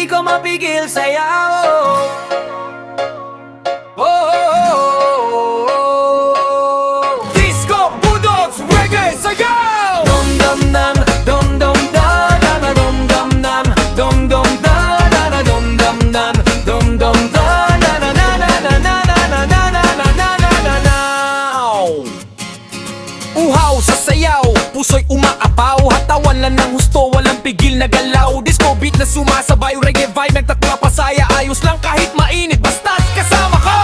di ko mapigil sayaw. Oh, oh, oh, oh. Disco, budots, reggae, sayaw! Dum dum dum, dum dum da da da dum dum dum, dum dum da da da dum dum dum, dum dum da na na na na na na na na na na na na na na. Uhaw sa sayaw, puso'y umaapaw, hatawan lang ng husto, walang pigil na galaw. Disco beat na sumasabay, reggae vibe nagtatwa pasaya, ayos lang kahit mainit basta't kasama ko.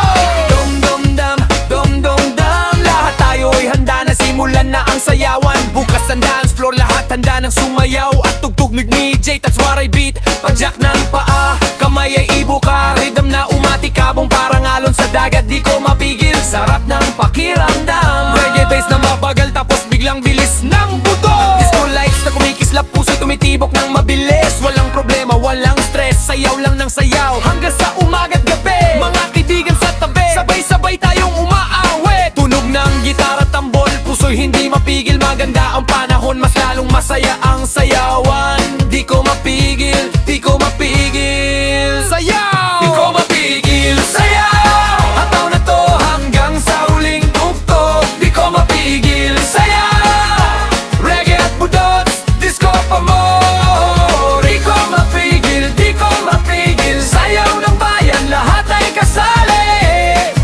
Dum dum dum, dum dum dum, lahat tayo'y handa na, simulan na ang sayawan. Bukas ang dance floor, lahat handa ng sumayaw. At tugtog ni DJ, that's what I beat. Pagjack ng paa, kamay ay ibuka, rhythm na umatikabong parang alon sa dagat. Di ko mapigil, sarap ng pakiramdam. Reggae bass na mabagal tapos biglang bilis ng buto. Disco lights na kumikislap, puso'y tumitibok ng mabilis. Walang problema, walang stress, sayaw lang ng sayaw hanggang sa umaga't gabi. Mga kaibigan sa tabi, sabay-sabay tayong umaawit. Tunog ng gitara, tambol, puso'y hindi mapigil. Maganda ang panahon, mas lalong masaya ang sayawan. Di ko mapigil, di ko mapigil sayaw. Di ko mapigil sayaw. Hataw na to hanggang sa huling tugtog. Di ko mapigil sayaw. Reggae at budots, disco pa mo. Di ko mapigil, di ko mapigil sayaw ng bayan, lahat ay kasali.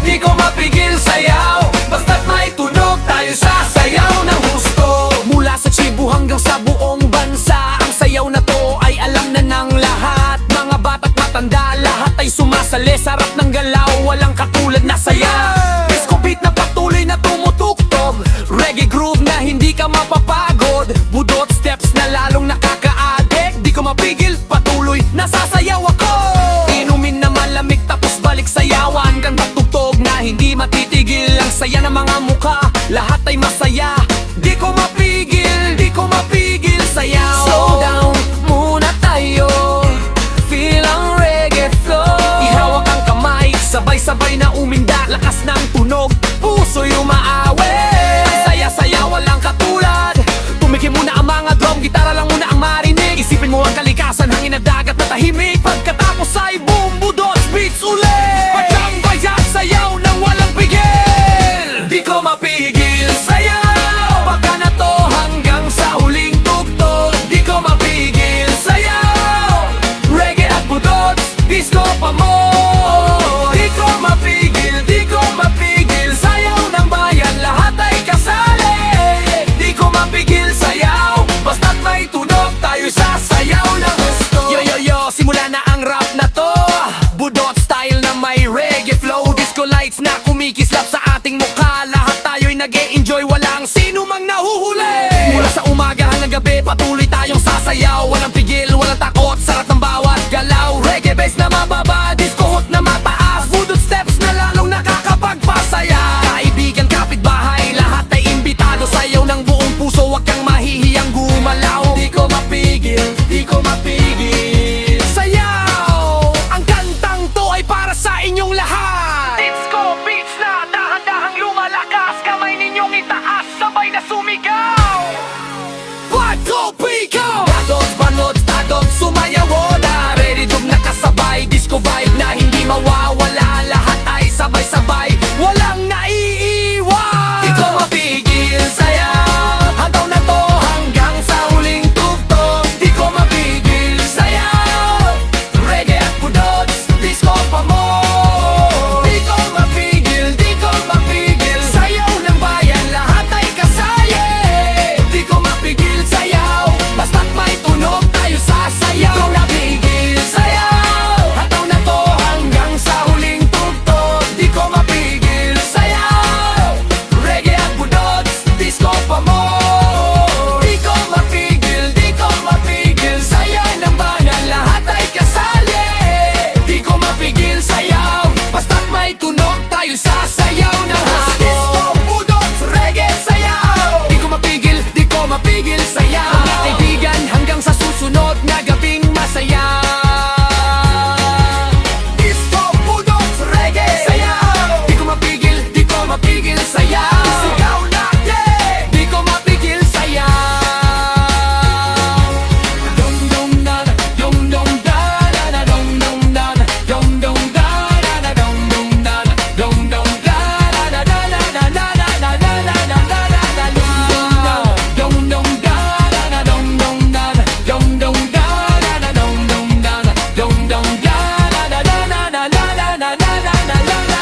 Di ko mapigil sayaw, basta't may tunog tayo sasayaw ng husto. Mula sa Cebu hanggang sa buong bansa, ang sayaw na to ay alam na ng lahat. Mga bata't matanda, lahat ay sumasali. Sarap ng galaw, walang katulad na sayaw. Disco beat na patuloy na tumutugtog, reggae groove na hindi ka mapapagod, budot steps na lalong nakaka-addict. Di ko mapigil, patuloy nasasayaw ako. Inumin na malamig tapos balik sayawan, kanta't tugtog na hindi matitigil. Ang saya ng mga mukha, lahat ay masaya. Di ko mapigil, di ko mapigil sayaw. Slow down muna tayo, feel ang reggae flow. Ihawak ang kamay, sabay-sabay na uminda, lakas ng tunog, puso'y umaawit. Ang saya-saya, walang katulad. Tumikim muna ang mga drum, gitara lang muna ang marinig. Isipin mo ang kalikasan, hangin at dagat na tahimik. Pagkatapos ay boom, budots, beats ulit. Pagkang bayan, sayaw nang walang pigil. Di ko mapigil sayaw, baka na to hanggang sa huling tugtog. Di ko mapigil sayaw, reggae at budots, disco pa mo. Di ko mapigil, di ko mapigil sayaw ng bayan, lahat ay kasali. Di ko mapigil sayaw, basta't may tunog tayo sasayaw ng gusto. Yo yo yo, simula na ang rap na to, budot style na may reggae flow. Disco lights na kumikislap sa ating mukha, lahat tayo'y nag-e-enjoy, walang sino mang nahuhuli. Mula sa umaga hanggang gabi, patuloy tayong sasayaw. Walang pigil, walang takot, sarap ng bawat galaw. Reggae bass na mababa, disco hot na mataas, budot steps na lalong nakakapagpasaya. Kaibigan, kapitbahay, lahat ay imbitado. Sayaw ng buong puso, wag kang mahihiyang gumalaw. Di ko mapigil, di ko mapigil sayaw. Ang kantang to ay para sa inyong lahat. Disco beats na dahan-dahang lumalakas, kamay ninyong itaas, sabay na sumigaw. What go Pico? Dadots, banots, dadots, sumayaw na. Ready dog nakasabay, disco vibe na hindi mawawala. Lahat ay sabay-sabay, walang naiiwan. Di ko mapigil sayaw, hataw na to hanggang sa huling tugtog. Di ko mapigil sayaw, reggae at budots, disco pa mo. Di ko mapigil, di ko mapigil sayaw ng bayan, lahat ay kasali. Di ko mapigil sayaw, basta la la la la la